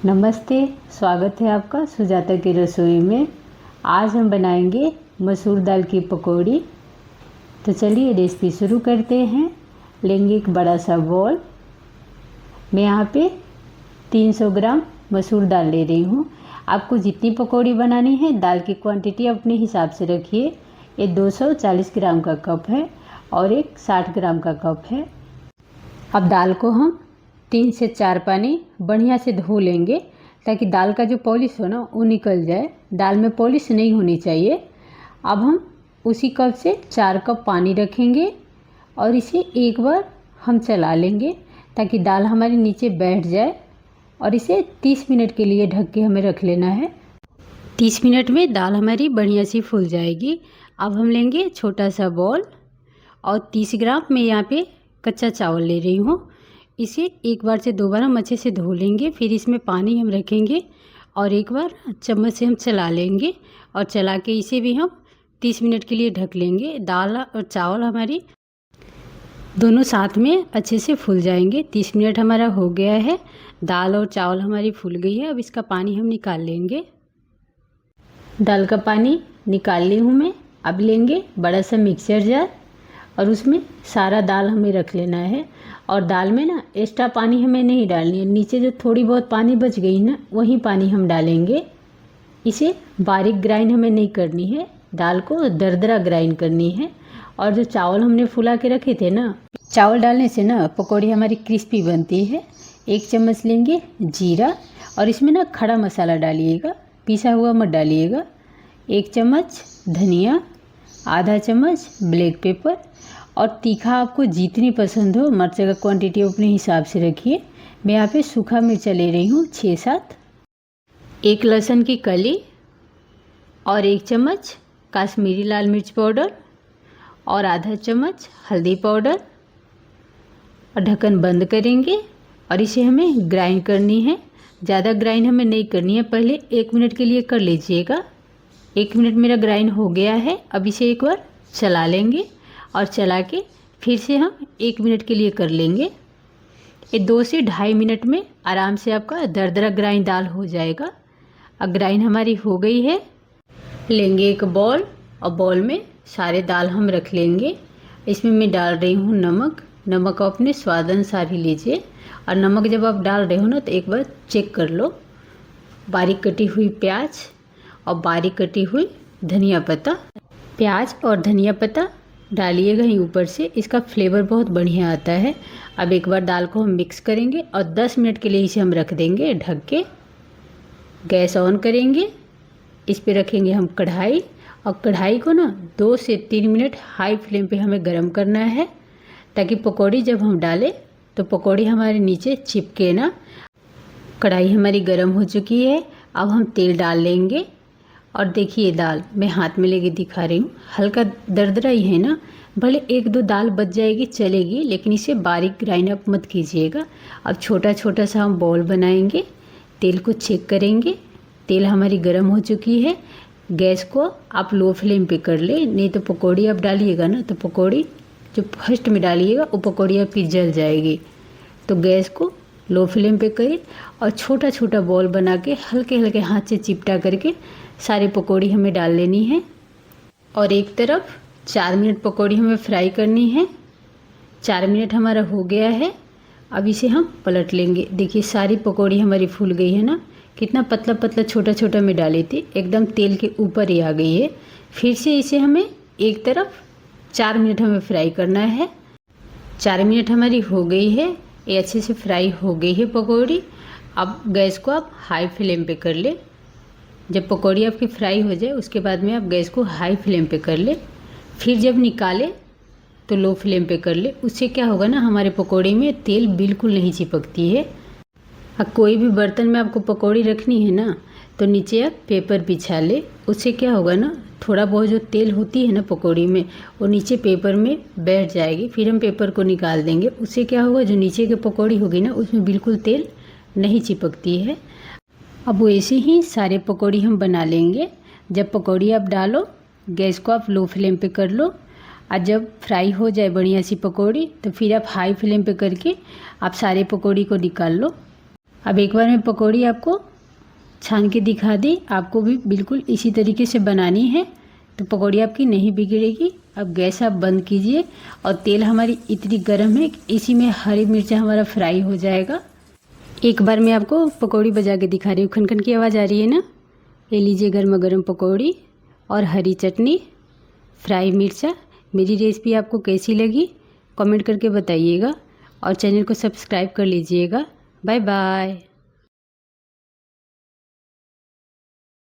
नमस्ते, स्वागत है आपका सुजाता की रसोई में। आज हम बनाएंगे मसूर दाल की पकौड़ी। तो चलिए रेसिपी शुरू करते हैं। लेंगे एक बड़ा सा बॉल। मैं यहाँ पे 300 ग्राम मसूर दाल ले रही हूँ। आपको जितनी पकौड़ी बनानी है दाल की क्वांटिटी अपने हिसाब से रखिए। ये 240 ग्राम का कप है और एक 60 ग्राम का कप है। अब दाल को हम 3 से 4 पानी बढ़िया से धो लेंगे ताकि दाल का जो पॉलिश हो ना वो निकल जाए। दाल में पॉलिश नहीं होनी चाहिए। अब हम उसी कप से 4 कप पानी रखेंगे और इसे एक बार हम चला लेंगे ताकि दाल हमारी नीचे बैठ जाए। और इसे 30 मिनट के लिए ढक के हमें रख लेना है। 30 मिनट में दाल हमारी बढ़िया सी फूल जाएगी। अब हम लेंगे छोटा सा बॉल और 30 ग्राम मैं यहाँ पे कच्चा चावल ले रही हूँ। इसे एक बार से 2 बार हम अच्छे से धो लेंगे। फिर इसमें पानी हम रखेंगे और एक बार चम्मच से हम चला लेंगे और चला के इसे भी हम 30 मिनट के लिए ढक लेंगे। दाल और चावल हमारी दोनों साथ में अच्छे से फूल जाएंगे। 30 मिनट हमारा हो गया है। दाल और चावल हमारी फूल गई है। अब इसका पानी हम निकाल लेंगे। दाल का पानी निकाल ली हूँ मैं। अब लेंगे बड़ा सा मिक्सर जार और उसमें सारा दाल हमें रख लेना है। और दाल में ना एक्स्ट्रा पानी हमें नहीं डालनी है। नीचे जो थोड़ी बहुत पानी बच गई ना वही पानी हम डालेंगे। इसे बारीक ग्राइंड हमें नहीं करनी है, दाल को दरदरा ग्राइंड करनी है। और जो चावल हमने फुला के रखे थे ना, चावल डालने से ना पकौड़ी हमारी क्रिस्पी बनती है। 1 चम्मच लेंगे जीरा और इसमें ना खड़ा मसाला डालिएगा, पिसा हुआ मत डालिएगा। 1 चम्मच धनिया, आधा चम्मच ब्लैक पेपर और तीखा आपको जितनी पसंद हो मिर्च का क्वांटिटी अपने हिसाब से रखिए। मैं यहाँ पे सूखा मिर्चा ले रही हूँ 6-7। 1 लहसुन की कली और 1 चम्मच काश्मीरी लाल मिर्च पाउडर और आधा चम्मच हल्दी पाउडर। और ढक्कन बंद करेंगे और इसे हमें ग्राइंड करनी है। ज़्यादा ग्राइंड हमें नहीं करनी है, पहले 1 मिनट के लिए कर लीजिएगा। 1 मिनट मेरा ग्राइंड हो गया है। अब इसे एक बार चला लेंगे और चला के फिर से हम 1 मिनट के लिए कर लेंगे। ये 2 से 2.5 मिनट में आराम से आपका दरदरा ग्राइंड दाल हो जाएगा। अब ग्राइंड हमारी हो गई है। लेंगे एक बॉल और बॉल में सारे दाल हम रख लेंगे। इसमें मैं डाल रही हूँ नमक। नमक अपने स्वाद अनुसार ही लीजिए। और नमक जब आप डाल रहे हो ना तो एक बार चेक कर लो। बारीक कटी हुई प्याज और बारीक कटी हुई धनिया पत्ता। प्याज और धनिया पत्ता डालिएगा ही ऊपर से, इसका फ्लेवर बहुत बढ़िया आता है। अब एक बार दाल को हम मिक्स करेंगे और 10 मिनट के लिए इसे हम रख देंगे ढक के। गैस ऑन करेंगे, इस पे रखेंगे हम कढ़ाई और कढ़ाई को ना 2 से 3 मिनट हाई फ्लेम पे हमें गरम करना है ताकि पकौड़ी जब हम डालें तो पकौड़ी हमारे नीचे चिपके ना। कढ़ाई हमारी गरम हो चुकी है। अब हम तेल डाल लेंगे और देखिए दाल मैं हाथ में लेके दिखा रही हूँ, हल्का दरदरा ही है ना। भले 1-2 दाल बच जाएगी चलेगी, लेकिन इसे बारीक ग्राइंड अप मत कीजिएगा। अब छोटा छोटा सा हम बॉल बनाएंगे। तेल को चेक करेंगे। तेल हमारी गर्म हो चुकी है। गैस को आप लो फ्लेम पे कर ले, नहीं तो पकौड़ी आप डालिएगा ना तो पकौड़ी जो फर्स्ट में डालिएगा वो पकौड़ी आपकी जल जाएगी। तो गैस को लो फ्लेम पे करें और छोटा छोटा बॉल बना के हल्के हल्के हाथ से चिपटा करके सारी पकौड़ी हमें डाल लेनी है। और एक तरफ 4 मिनट पकौड़ी हमें फ्राई करनी है। 4 मिनट हमारा हो गया है। अब इसे हम पलट लेंगे। देखिए सारी पकौड़ी हमारी फूल गई है ना। कितना पतला पतला छोटा छोटा मैं डाली थी, एकदम तेल के ऊपर ही आ गई है। फिर से इसे हमें एक तरफ 4 मिनट हमें फ्राई करना है। 4 मिनट हमारी हो गई है। ये अच्छे से फ्राई हो गई है पकौड़ी। अब गैस को आप हाई फ्लेम पे कर ले। जब पकौड़ी आपकी फ्राई हो जाए उसके बाद में आप गैस को हाई फ्लेम पे कर ले। फिर जब निकाले तो लो फ्लेम पे कर ले। उससे क्या होगा ना, हमारे पकौड़ी में तेल बिल्कुल नहीं चिपकती है। अब कोई भी बर्तन में आपको पकौड़ी रखनी है ना तो नीचे आप पेपर बिछा ले। उससे क्या होगा ना, थोड़ा बहुत जो तेल होती है ना पकौड़ी में वो नीचे पेपर में बैठ जाएगी। फिर हम पेपर को निकाल देंगे। उससे क्या होगा, जो नीचे की पकौड़ी होगी ना उसमें बिल्कुल तेल नहीं चिपकती है। अब वैसे ही सारे पकौड़ी हम बना लेंगे। जब पकौड़ी आप डालो गैस को आप लो फ्लेम पे कर लो और जब फ्राई हो जाए बढ़िया सी पकौड़ी तो फिर आप हाई फ्लेम पे करके आप सारे पकौड़ी को निकाल लो। अब एक बार मैं पकौड़ी आपको छान के दिखा दी, आपको भी बिल्कुल इसी तरीके से बनानी है तो पकौड़ी आपकी नहीं बिगड़ेगी। अब गैस आप बंद कीजिए और तेल हमारी इतनी गर्म है कि इसी में हरी मिर्चा हमारा फ्राई हो जाएगा। एक बार मैं आपको पकौड़ी बजा के दिखा रही हूँ, खनखन की आवाज़ आ रही है ना। ले लीजिए गर्मा गर्म पकौड़ी और हरी चटनी, फ्राई मिर्चा। मेरी रेसिपी आपको कैसी लगी कमेंट करके बताइएगा और चैनल को सब्सक्राइब कर लीजिएगा। Bye bye.